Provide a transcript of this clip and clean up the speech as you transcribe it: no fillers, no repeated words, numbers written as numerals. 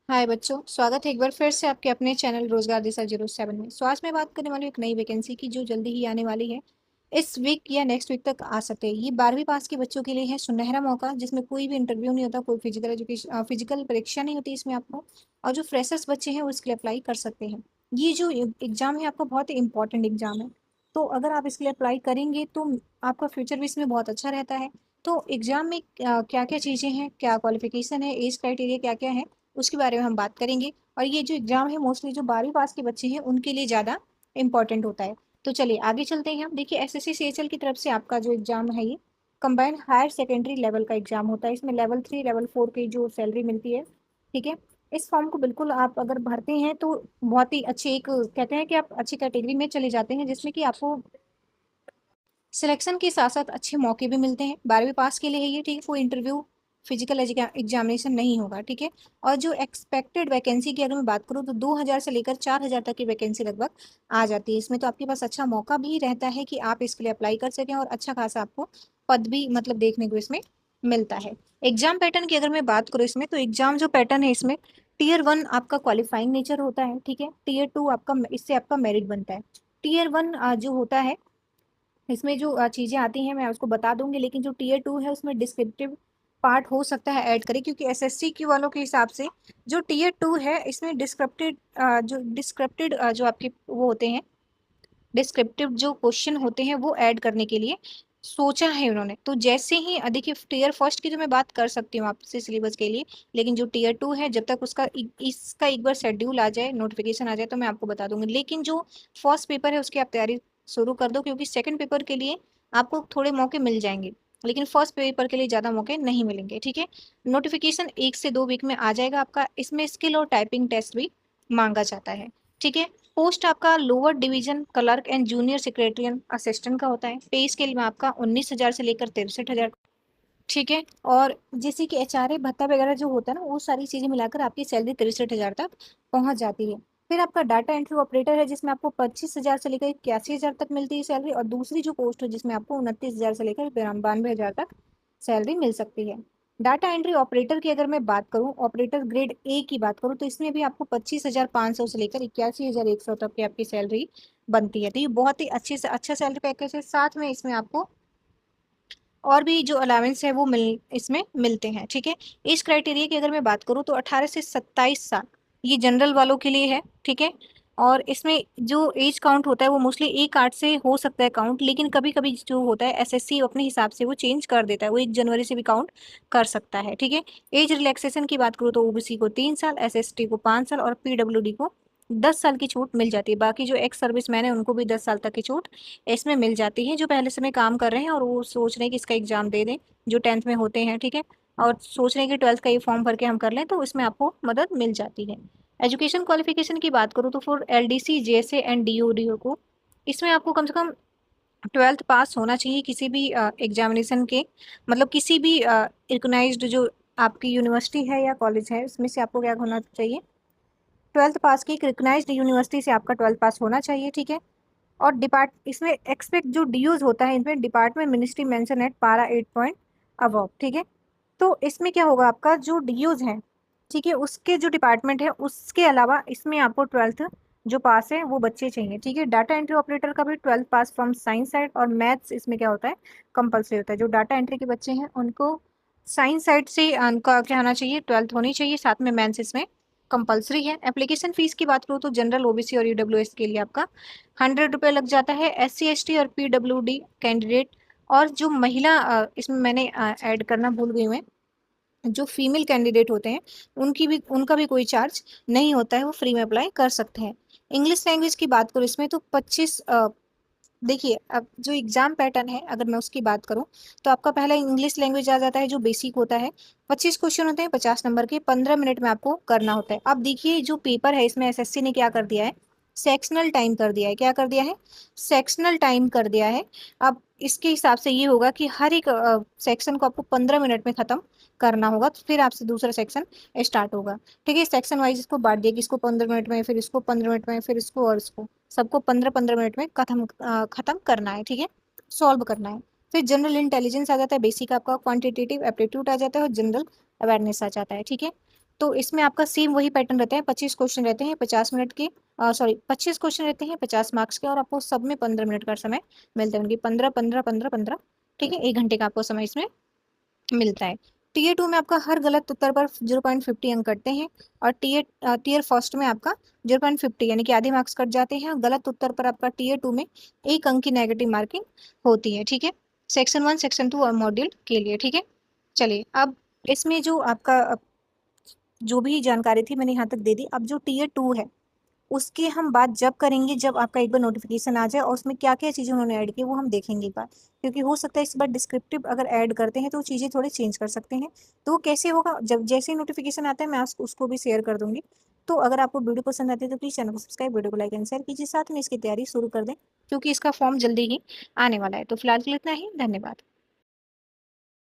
हाय बच्चों, स्वागत है एक बार फिर से आपके अपने चैनल रोजगार दिशा 07 में। सो आज मैं बात करने वाली हूँ एक नई वैकेंसी की जो जल्दी ही आने वाली है। इस वीक या नेक्स्ट वीक तक आ सकते हैं। ये 12वीं पास के बच्चों के लिए है सुनहरा मौका, जिसमें कोई भी इंटरव्यू नहीं होता, कोई फिजिकल एजुकेशन फिजिकल परीक्षा नहीं होती इसमें आपको। और जो फ्रेशर्स बच्चे हैं वो इसके लिए अप्लाई कर सकते हैं। ये जो एग्जाम है आपका बहुत ही इंपॉर्टेंट एग्जाम है। तो अगर आप इसके लिए अप्लाई करेंगे तो आपका फ्यूचर भी इसमें बहुत अच्छा रहता है। तो एग्जाम में क्या क्या चीज़ें हैं, क्या क्वालिफिकेशन है, एज क्राइटेरिया क्या क्या है, उसके बारे में हम बात करेंगे। और ये जो एग्जाम है मोस्टली जो 12वीं पास के बच्चे हैं उनके लिए ज़्यादा इंपॉर्टेंट होता है। तो चलिए आगे चलते हैं हम। देखिए एसएससी सीएचएल की तरफ से आपका जो एग्जाम है ये कंबाइंड हायर सेकेंडरी लेवल का एग्जाम होता है। इसमें लेवल 3 लेवल 4 की जो सैलरी मिलती है, ठीक है। इस फॉर्म को बिल्कुल आप अगर भरते हैं तो बहुत ही अच्छी एक कहते हैं कि आप अच्छी कैटेगरी में चले जाते हैं, जिसमें कि आपको सिलेक्शन के साथ साथ अच्छे मौके भी मिलते हैं। 12वीं पास के लिए है ये, ठीक है। कोई इंटरव्यू फिजिकल एग्जामिनेशन नहीं होगा, ठीक है। और जो एक्सपेक्टेड वैकेंसी की अगर मैं बात करूँ तो 2000 से लेकर 4000 तक की वैकेंसी लगभग आ जाती है इसमें। तो आपके पास अच्छा मौका भी रहता है कि आप इसके लिए अप्लाई कर सकें और अच्छा खासा आपको पद भी मतलब देखने को इसमें मिलता है। एग्जाम पैटर्न की अगर मैं बात करूँ इसमें, तो एग्जाम जो पैटर्न है इसमें टीयर 1 आपका क्वालिफाइंग नेचर होता है, ठीक है। टीयर 2 आपका इससे आपका मेरिट बनता है। टीयर 1 जो होता है इसमें जो चीजें आती हैं मैं उसको बता दूंगी, लेकिन जो टीयर 2 है उसमें डिस्क्रिप्टिव पार्ट हो सकता है ऐड करें, क्योंकि एसएससी की वालों के हिसाब से जो टीयर 2 है इसमें डिस्क्रिप्टेड जो आपके वो होते हैं, डिस्क्रिप्टिव जो क्वेश्चन होते हैं वो ऐड करने के लिए सोचा है उन्होंने। तो जैसे ही देखिए टीयर 1 की तो मैं बात कर सकती हूँ आपसे सिलेबस के लिए, लेकिन जो टीयर 2 है जब तक उसका इसका एक बार शेड्यूल आ जाए, नोटिफिकेशन आ जाए, तो मैं आपको बता दूंगी। लेकिन जो फर्स्ट पेपर है उसकी आप तैयारी शुरू कर दो, क्योंकि सेकंड पेपर के लिए आपको थोड़े मौके मिल जाएंगे, लेकिन फर्स्ट पेपर के लिए ज़्यादा मौके नहीं मिलेंगे, ठीक है। नोटिफिकेशन 1 से 2 वीक में आ जाएगा आपका। इसमें स्किल और टाइपिंग टेस्ट भी मांगा जाता है, ठीक है। पोस्ट आपका lower division clerk and junior secretarial assistant का होता है। पे स्केल में आपका 19,000 से लेकर 63,000, ठीक है। और जैसे कि एचआरए भत्ता वगैरह जो होता है ना, वो सारी चीजें मिलाकर आपकी सैलरी 63,000 तक पहुंच जाती है। फिर आपका डाटा एंट्री ऑपरेटर है, जिसमें आपको 25,000 से लेकर 81,000 तक मिलती है सैलरी। और दूसरी जो पोस्ट है जिसमें आपको 29,000 से लेकर 92,000 तक सैलरी मिल सकती है। डाटा एंट्री ऑपरेटर की अगर मैं बात करूं, ऑपरेटर ग्रेड ए की बात करूं, तो इसमें भी आपको 25,500 से लेकर 81,100 तक की आपकी सैलरी बनती है। तो ये बहुत ही अच्छे से अच्छा सैलरी पैकेज है। साथ में इसमें आपको और भी जो अलावेंस है वो इसमें मिलते हैं, ठीक है। एज क्राइटेरिया की अगर मैं बात करूँ तो 18 से 27 साल ये जनरल वालों के लिए है, ठीक है। और इसमें जो एज काउंट होता है वो मोस्टली E कार्ड से हो सकता है काउंट, लेकिन कभी कभी जो होता है एसएससी अपने हिसाब से वो चेंज कर देता है, वो 1 जनवरी से भी काउंट कर सकता है, ठीक है। एज रिलैक्सेशन की बात करूँ तो ओबीसी को 3 साल, एसएसटी को 5 साल और पीडब्ल्यूडी को 10 साल की छूट मिल जाती है। बाकी जो एक्स सर्विस मैन है उनको भी 10 साल तक की छूट इसमें मिल जाती है, जो पहले से में काम कर रहे हैं और वो सोच रहे हैं कि इसका एग्जाम दे दें, जो 10th में होते हैं, ठीक है। और सोच रहे हैं कि 12th का ये फॉर्म भर के हम कर लें, तो इसमें आपको मदद मिल जाती है। एजुकेशन क्वालिफिकेशन की बात करूँ तो फॉर एलडीसी जेएसए एंड डीओडीओ को इसमें आपको कम से कम 12th पास होना चाहिए किसी भी एग्जामिनेशन के, मतलब किसी भी रिकग्नाइज्ड जो आपकी यूनिवर्सिटी है या कॉलेज है उसमें से आपको क्या होना चाहिए, 12th पास की एक रिकग्नाइज्ड यूनिवर्सिटी से आपका 12th पास होना चाहिए, ठीक है। और डिपार्ट इसमें एक्सपेक्ट जो डीयूज होता है इनमें डिपार्टमेंट मिनिस्ट्री मेंशन एट पारा 8 पॉइंट अबव, ठीक है। तो इसमें क्या होगा, आपका जो डीयूज है, ठीक है, उसके जो डिपार्टमेंट है उसके अलावा इसमें आपको 12th जो पास है वो बच्चे चाहिए, ठीक है। डाटा एंट्री ऑपरेटर का भी 12th pass from science side और मैथ्स इसमें क्या होता है, कंपलसरी होता है। जो डाटा एंट्री के बच्चे हैं उनको साइंस साइड से उनका क्या होना चाहिए, 12th होनी चाहिए, साथ में मैथ्स इसमें कंपलसरी है। एप्लीकेशन फीस की बात करूँ तो जनरल ओबीसी और ईडब्ल्यूएस के लिए आपका 100 रुपये लग जाता है। एससी एसटी और पीडब्ल्यूडी कैंडिडेट और जो महिला इसमें मैंने ऐड करना भूल गई हूँ, जो फीमेल कैंडिडेट होते हैं उनका भी कोई चार्ज नहीं होता है, वो फ्री में अप्लाई कर सकते हैं। इंग्लिश लैंग्वेज की बात करूँ इसमें तो 25 देखिए अब जो एग्जाम पैटर्न है अगर मैं उसकी बात करूं, तो आपका पहला इंग्लिश लैंग्वेज आ जाता है जो बेसिक होता है। 25 क्वेश्चन होते हैं 50 नंबर के, 15 मिनट में आपको करना होता है। अब देखिए जो पेपर है इसमें एसएससी ने क्या कर दिया है, सेक्शनल टाइम कर दिया है। क्या कर दिया है, सेक्शनल टाइम कर दिया है। अब इसके हिसाब से ये होगा कि हर एक सेक्शन को आपको 15 मिनट में खत्म करना होगा, तो फिर आपसे दूसरा सेक्शन स्टार्ट होगा, ठीक है। सेक्शन वाइज इसको बांट दिया कि इसको 15 मिनट में, फिर इसको 15 मिनट में, फिर इसको और इसको, सबको 15-15 मिनट में खत्म करना है, ठीक है, सॉल्व करना है। फिर जनरल इंटेलिजेंस आ जाता है, बेसिक आपका क्वांटिटेटिव एप्टीट्यूड आ जाता है और जनरल अवेयरनेस आ जाता है, ठीक है। तो इसमें आपका सेम वही पैटर्न रहता है, 25 क्वेश्चन रहते हैं 50 मिनट के, सॉरी 25 क्वेश्चन रहते हैं 50 मार्क्स के, और आपको सब में 15 मिनट का समय मिलता है, उनकी 15 15 15 15, ठीक है, 1 घंटे का आपको समय इसमें मिलता है। टीयर 2 में आपका हर गलत उत्तर पर 0.50 अंक कटते हैं, और टीयर फर्स्ट में आपका 0.50 यानी कि आधे मार्क्स कट जाते हैं, और गलत उत्तर पर आपका टीयर 2 में 1 अंक की नेगेटिव मार्किंग होती है, ठीक है, सेक्शन 1 सेक्शन 2 और मॉड्यूल के लिए, ठीक है। चलिए अब इसमें जो आपका जो भी जानकारी थी मैंने यहाँ तक दे दी। अब जो टीयर 2 है उसकी हम बात जब करेंगे जब आपका एक बार नोटिफिकेशन आ जाए और उसमें क्या क्या चीज़ें उन्होंने ऐड की वो हम देखेंगे एक बार, क्योंकि हो सकता है इस बार डिस्क्रिप्टिव अगर ऐड करते हैं तो चीज़ें थोड़ी चेंज कर सकते हैं। तो वो कैसे होगा, जब जैसे ही नोटिफिकेशन आता है मैं उसको भी शेयर कर दूंगी। तो अगर आपको वीडियो पसंद आती है तो प्लीज़ चैनल को सब्सक्राइब, वीडियो को लाइक एंड शेयर कीजिए, साथ में इसकी तैयारी शुरू कर दें क्योंकि इसका फॉर्म जल्दी ही आने वाला है। तो फिलहाल के लिए इतना ही, धन्यवाद।